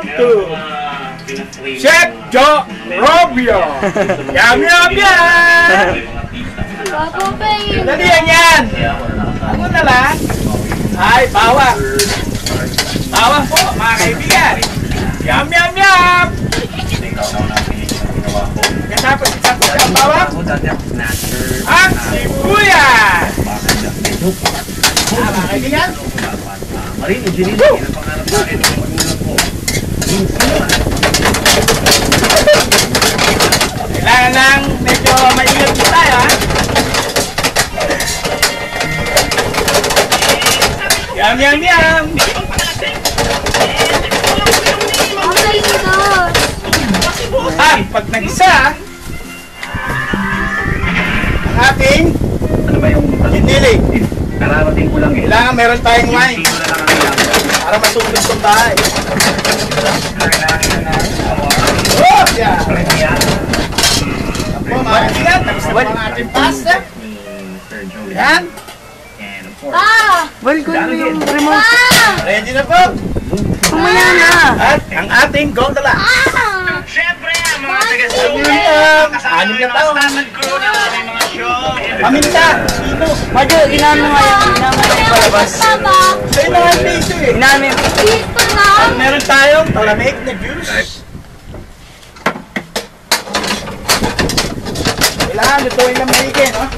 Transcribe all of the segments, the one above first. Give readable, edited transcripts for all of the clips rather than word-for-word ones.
welcome to Chef Joe Robio. Yum, yum, yum! Dali yan! Ano na lang? Ay, bawang. Bawang po, mga kaibigan. Yum, yum, yum! Katapos itapos ang bawang. Ang sibuyas! Mga kaibigan. Kailangan lang medyo maingat po tayo, ha? Yum, yum, yum! At pag nag-isa, ang ating giniling. Kararating ko lang eh. Kailangan meron tayong wine para masulit itong bahay. Oh! Yeah! Ako mga kaibigan, tapos na po ang ating pasta. Yan. Balgon mo yung remote. Ready na po. Kumaya na. At ang ating gondola. Siyempre, mga Anim na taon. Paminta. Sino? Madyo, ginawa mo ngayon. Ginawa mo yung palabas. Sa'yo na ang piso eh. Ginawa mo yung... At meron tayong talamig na juice. Kailangan lutuin lang maigi, no?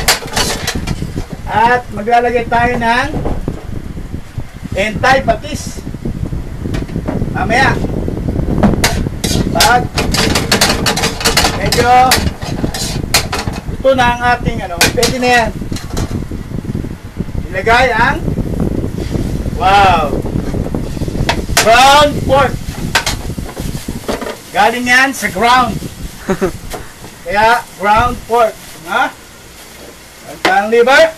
At maglalagay tayo ng entay patis. Mamaya. Pag medyo ito na ang ating ano, pwede na yan. Ilagay ang ground pork. Galing yan sa ground. Kaya ground pork, ha? At ang liver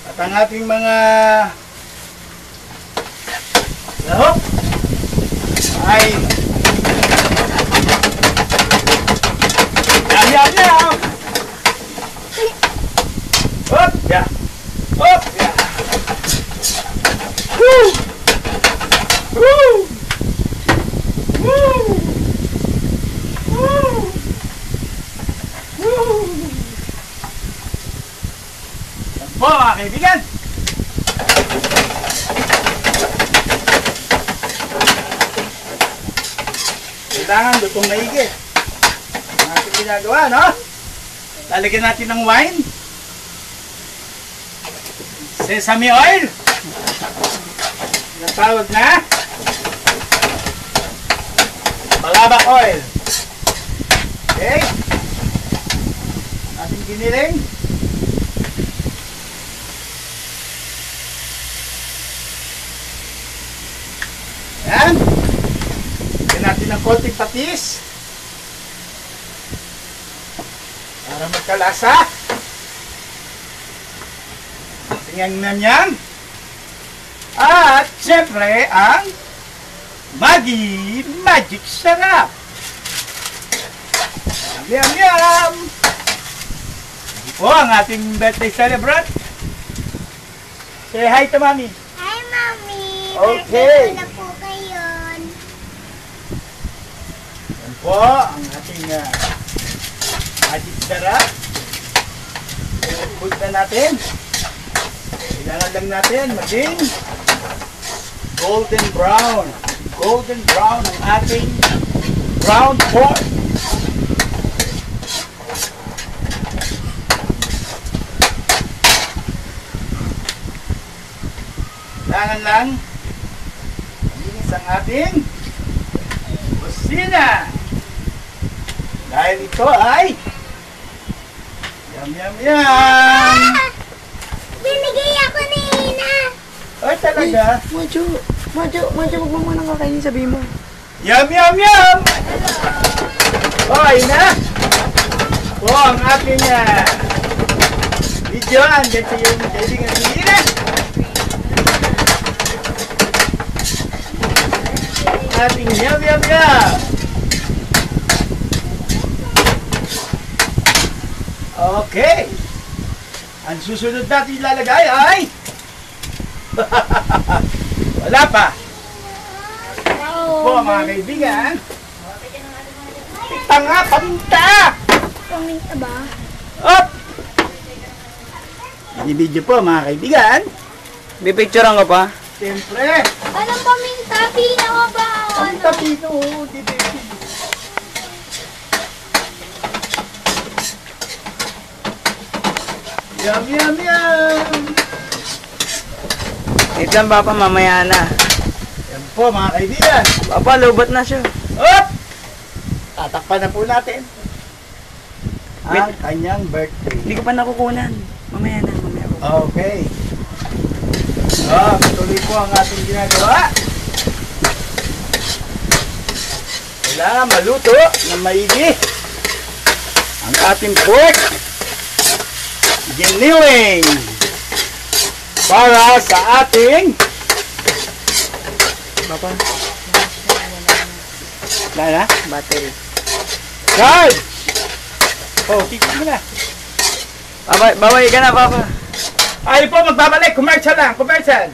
at ang ating mga lahok ay yum. Hop, yeah. Hop, yeah. Woo! Woo! Woo! Woo! Woo! Yan po mga kaibigan. Kailangan lutong maigi. Ang ating ginagawa, no? Lalagyan natin ng wine. Sesame oil. Natawag na balabak oil. Okay. Ating giniling. Yan. Lagyan natin ng konting patis para magkalasa. Tingnan na yan. At syempre ang Maggi Magic Sarap. Yum, yum! Ito po ang ating birthday celebrant. Say hi to Mami. Hi, Mami. Okay. Birthday ko na po ngayon. Yan po ang ating Magic Sarap. Put na natin. Kailangan lang natin maging golden brown. Golden brown ang ating ground pork. Kailangan lang linis ang ating kusina. Dahil ito ay yum, yum, yum! Binigay ako ni Ina. Ay, talaga? Madyo, wag mo muna kakainin, sabihin mo. Yum, yum, yum! Okay na! Po ang ating video. Andyan sa yung kaibigan ni Ina. Ating yum, yum, yum! Okay. Ang susunod natin ilalagay ay wala pa. Po mga mga kaibigan. Tanga, paminta! Paminta ba? Up! Binibidyo po mga kaibigan. Bipicturean ka pa? Siyempre, Anong paminta? Pinawa ba? paminta pino. Yum, yum, yum! Wait lang, Papa, mamaya na. Yan po mga kaibigan. Papa, lubot na siya. Up! Tatakpan na po natin ang kanyang birthday. Hindi ko pa nakukunan. Mamaya na, mamaya po. Okay. Patuloy po ang ating ginagawa. Kailangan maluto ng maigi ang ating pork giniling para sa ating Papa, Lala? battery. Charge! Oh, tignan mo na. Papa, baway ka na, Papa. Ay po, magbabalik. Commercial lang. Commercial.